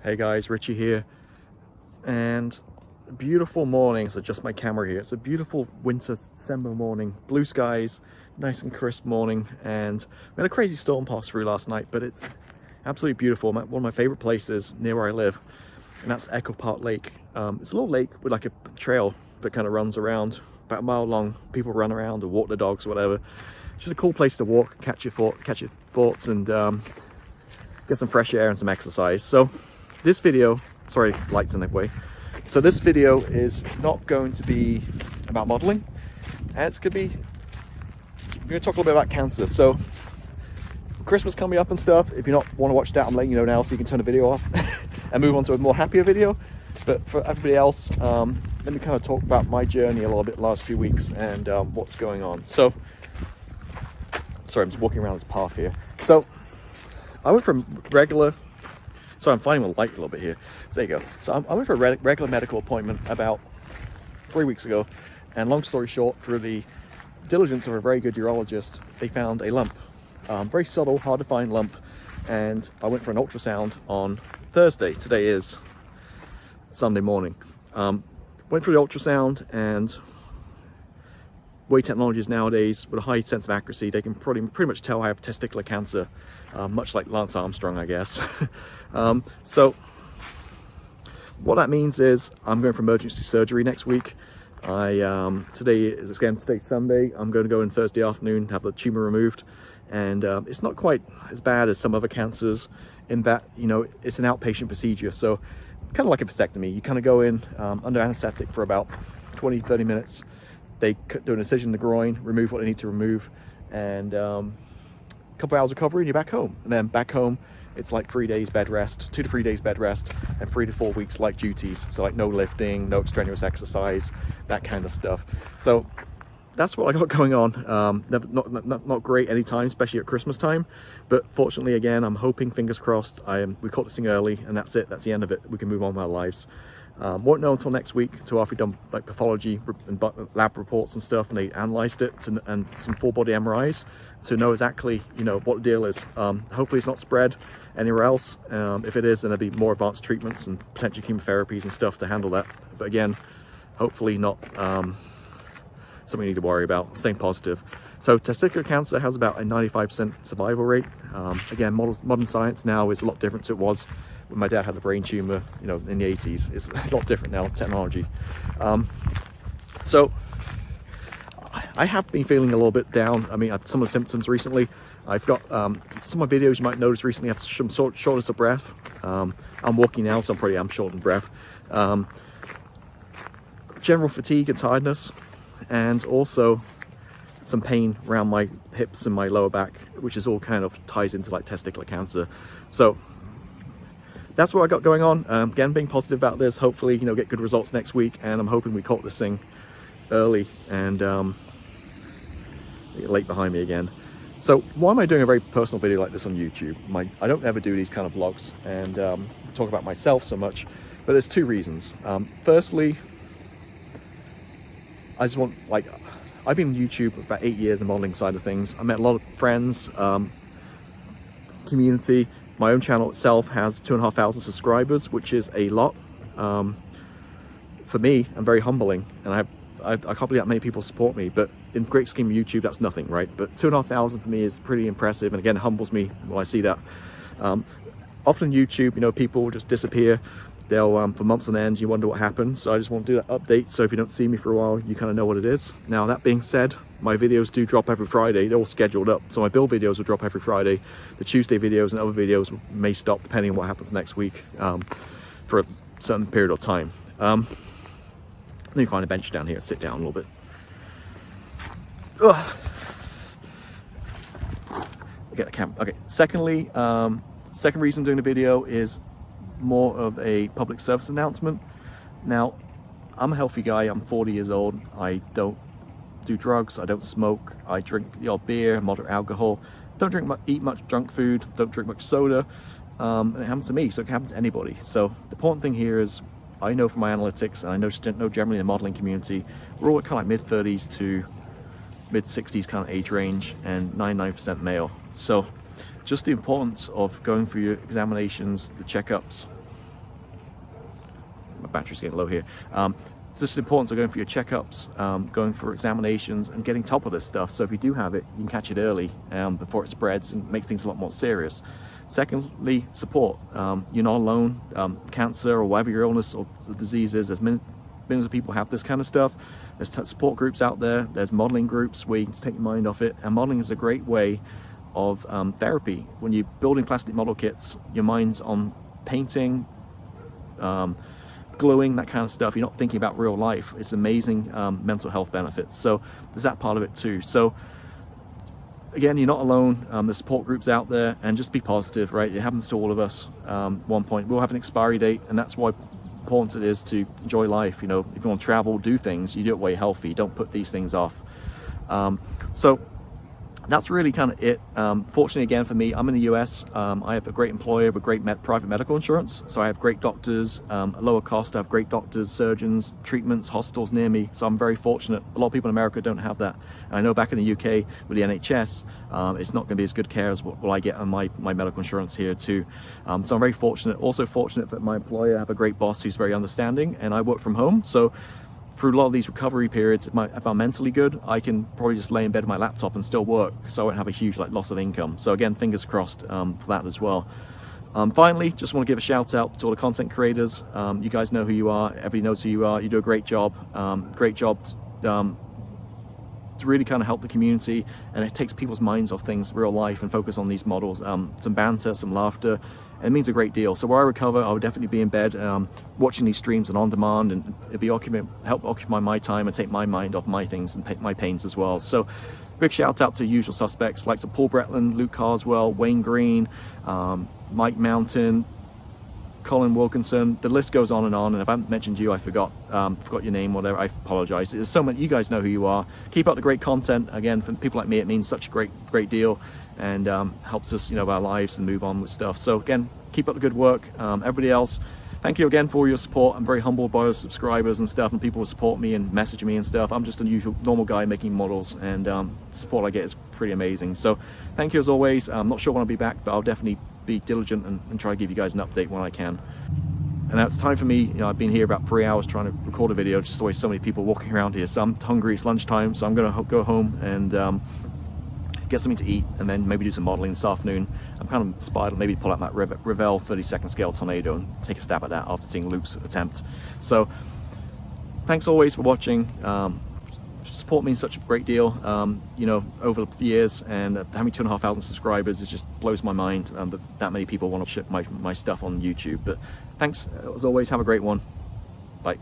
Hey guys, Richie here, and beautiful morning. So just my camera here. It's a beautiful winter December morning, blue skies, nice and crisp morning, and we had a crazy storm pass through last night, but it's absolutely beautiful. I'm at one of my favorite places near where I live, and that's Echo Park Lake. It's a little lake with like a trail that kind of runs around, about a mile long. People run around or walk their dogs or whatever. It's just a cool place to walk, catch your thoughts, and get some fresh air and some exercise. So this video, sorry, lights in the way. So this video is not going to be about modeling, and it's going to talk a little bit about cancer. So Christmas coming up and stuff. If you not want to watch that, I'm letting you know now, so you can turn the video off and move on to a more happier video. But for everybody else, let me kind of talk about my journey a little bit the last few weeks and what's going on. So, sorry, I'm just walking around this path here. So I went from regular, so I'm finding the light a little bit here. So there you go. So I went for a regular medical appointment about 3 weeks ago, and long story short, through the diligence of a very good urologist, they found a lump, very subtle, hard to find lump, and I went for an ultrasound on Thursday. Today is Sunday morning. Went for the ultrasound, and way technologies nowadays, with a high sense of accuracy, they can pretty much tell I have testicular cancer, much like Lance Armstrong, I guess. So what that means is I'm going for emergency surgery next week. Today's Sunday. I'm going to go in Thursday afternoon, have the tumor removed, and it's not quite as bad as some other cancers in that, you know, it's an outpatient procedure. So kind of like a vasectomy. You kind of go in under anesthetic for about 20-30 minutes. They do an incision in the groin, remove what they need to remove, and a couple hours recovery and you're back home. And then back home, it's like 3 days bed rest, 2 to 3 days bed rest, and 3 to 4 weeks light duties. So like no lifting, no strenuous exercise, that kind of stuff. So that's what I got going on. Not great anytime, especially at Christmas time. But fortunately, again, I'm hoping, fingers crossed, we caught this thing early, and that's it. That's the end of it. We can move on with our lives. Won't know until next week, until after we've done like pathology and lab reports and stuff, and they analysed it, and some full body MRIs to know exactly, you know, what the deal is. Hopefully it's not spread anywhere else. If it is, then there'll be more advanced treatments and potential chemotherapies and stuff to handle that. But again, hopefully not something you need to worry about. Staying positive. So testicular cancer has about a 95% survival rate. Again, modern science now is a lot different to it was when my dad had a brain tumor, you know, in the 80s. It's a lot different now, technology. So I have been feeling a little bit down. I mean, some of the symptoms recently. I've got some of my videos you might notice recently have some shortness of breath. I'm walking now, so I'm short of breath. General fatigue and tiredness, and also some pain around my hips and my lower back, which is all kind of ties into like testicular cancer. So that's what I got going on. Again, being positive about this, hopefully, you know, get good results next week, and I'm hoping we caught this thing early and late behind me again. So why am I doing a very personal video like this on YouTube? I don't ever do these kind of vlogs and talk about myself so much, but there's two reasons. Firstly, I just want, like, I've been on YouTube for about 8 years, the modeling side of things. I met a lot of friends, community. My own channel itself has 2,500 subscribers, which is a lot. For me, and very humbling, and I can't believe that many people support me, but in the great scheme of YouTube, that's nothing, right? But 2,500 for me is pretty impressive, and again, it humbles me when I see that. Often YouTube, you know, people will just disappear. They'll, for months on end, you wonder what happened. So I just want to do that update, so if you don't see me for a while, you kind of know what it is. Now, that being said, my videos do drop every Friday. They're all scheduled up. So my build videos will drop every Friday. The Tuesday videos and other videos may stop depending on what happens next week for a certain period of time. Let me find a bench down here and sit down a little bit. Ugh. Get a camera. Okay, secondly, second reason I'm doing the video is more of a public service announcement. Now, I'm a healthy guy. I'm 40 years old. I don't do drugs. I don't smoke. I drink the odd beer, moderate alcohol. Don't eat much junk food. Don't drink much soda. And it happens to me, so it can happen to anybody. So the important thing here is, I know from my analytics, and I know generally in the modeling community, we're all at kind of like mid-30s to mid-60s kind of age range, and 99% male. So just the importance of going for your examinations, the checkups, battery's getting low here. It's just important to going for your checkups, going for examinations, and getting top of this stuff. So if you do have it, you can catch it early before it spreads and makes things a lot more serious. Secondly, support. You're not alone. Cancer or whatever your illness or disease is, there's millions of people have this kind of stuff. There's support groups out there. There's modeling groups where you can take your mind off it. And modeling is a great way of therapy. When you're building plastic model kits, your mind's on painting, gluing, that kind of stuff. You're not thinking about real life. It's amazing mental health benefits. So there's that part of it too. So again, you're not alone. There's support groups out there, and just be positive, right? It happens to all of us. One point we'll have an expiry date, and that's why important it is to enjoy life. You know, if you want to travel, do things, you do it while you're healthy. Don't put these things off. So that's really kind of it. Fortunately, again, for me, I'm in the US. I have a great employer with great private medical insurance. So I have great doctors, a lower cost. I have great doctors, surgeons, treatments, hospitals near me. So I'm very fortunate. A lot of people in America don't have that. And I know back in the UK with the NHS, it's not going to be as good care as what I get on my medical insurance here too. So I'm very fortunate. Also fortunate that my employer, I have a great boss who's very understanding, and I work from home. So through a lot of these recovery periods, if I'm mentally good, I can probably just lay in bed with my laptop and still work, so I won't have a huge loss of income. So again, fingers crossed for that as well. Finally, just want to give a shout out to all the content creators. You guys know who you are. Everybody knows who you are. You do a great job. To really kind of help the community, and it takes people's minds off things, real life, and focus on these models. Some banter, some laughter, and it means a great deal. So where I recover, I would definitely be in bed watching these streams and on demand, and it'd be help occupy my time and take my mind off my things and my pains as well. So big shout out to usual suspects like to Paul Bretland, Luke Carswell, Wayne Green, Mike Mountain, Colin Wilkinson. The list goes on, and if I haven't mentioned you, I forgot your name, whatever, I apologize. There's so many. You guys know who you are. Keep up the great content. Again, for people like me, it means such a great deal, and helps us, our lives and move on with stuff. So again, keep up the good work. Everybody else, thank you again for all your support. I'm very humbled by the subscribers and stuff, and people who support me and message me and stuff. I'm just a usual normal guy making models, and the support I get is pretty amazing. So thank you as always. I'm not sure when I'll be back, but I'll definitely be diligent and try to give you guys an update when I can. And now it's time for me. I've been here about 3 hours trying to record a video. Just always so many people walking around here, so I'm hungry. It's lunchtime, so I'm gonna go home and get something to eat, and then maybe do some modeling this afternoon. I'm kind of inspired, maybe pull out that Revell 32nd scale tornado and take a stab at that after seeing Luke's attempt. So thanks always for watching. Support means such a great deal, over the years, and having 2,500 subscribers, it just blows my mind that many people want to ship my stuff on YouTube. But thanks as always. Have a great one. Bye.